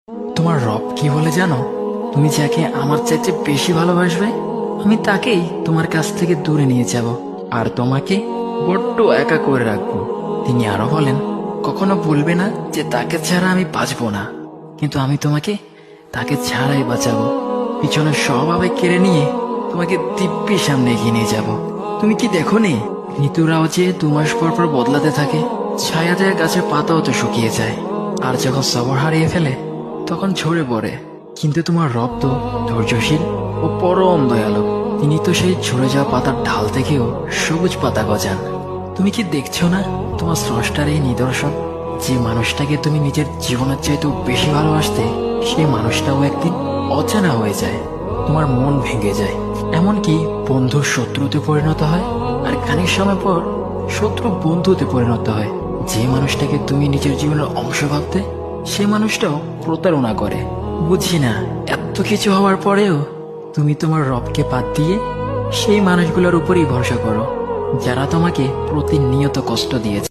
তোমার রব কি বলে জানো? তুমি যাকে আমার চাইতে বেশি ভালোবাসবে, আমি তাকেই তোমার কাছ থেকে দূরে নিয়ে যাব আর তোমাকে বড্ড একা করে রাখবো। তিনি আরো বলেন, কখনো বলবে না যে তাকে ছাড়া আমি বাঁচবো না, কিন্তু আমি তোমাকে তাকে ছাড়াই বাঁচাবো। পিছনের সব আবেগ কেড়ে নিয়ে তোমাকে দিব্যি সামনে এগিয়ে নিয়ে যাব। তুমি কি দেখো নি, ঋতুরাও যে 2 মাস পর পর বদলাতে থাকে, ছায়া দেয়া গাছের পাতাও তো শুকিয়ে যায়, আর যখন সবর হারিয়ে ফেলে তখন ঝরে পড়ে। কিন্তু তোমার রব তো ধৈর্যশীল ও পরম দয়ালু। তিনি তো সেই ঝরে যাওয়া পাতার ঢাল থেকেও সবুজ পাতা গজান। তুমি কি দেখছো না তোমার স্রষ্টার এই নিদর্শন? যে মানুষটাকে তুমি নিজের জীবনের চাইতেও বেশি ভালোবাসতে, সেই মানুষটাও একদিন অচেনা হয়ে যায়, তোমার মন ভেঙে যায়, এমনকি বন্ধু শত্রুতে পরিণত হয়, আর খানিক সময় পর শত্রু বন্ধুতে পরিণত হয়। যে মানুষটাকে তুমি নিজের জীবনের অংশ ভাবতে, সে মানুষটাও প্রতারণা করে। বুঝি না, এত কিছু হওয়ার পরেও তুমি তোমার রবকে বাদ দিয়ে সেই মানুষগুলোর উপরই ভরসা করো, যারা তোমাকে প্রতিনিয়ত কষ্ট দিয়েছে।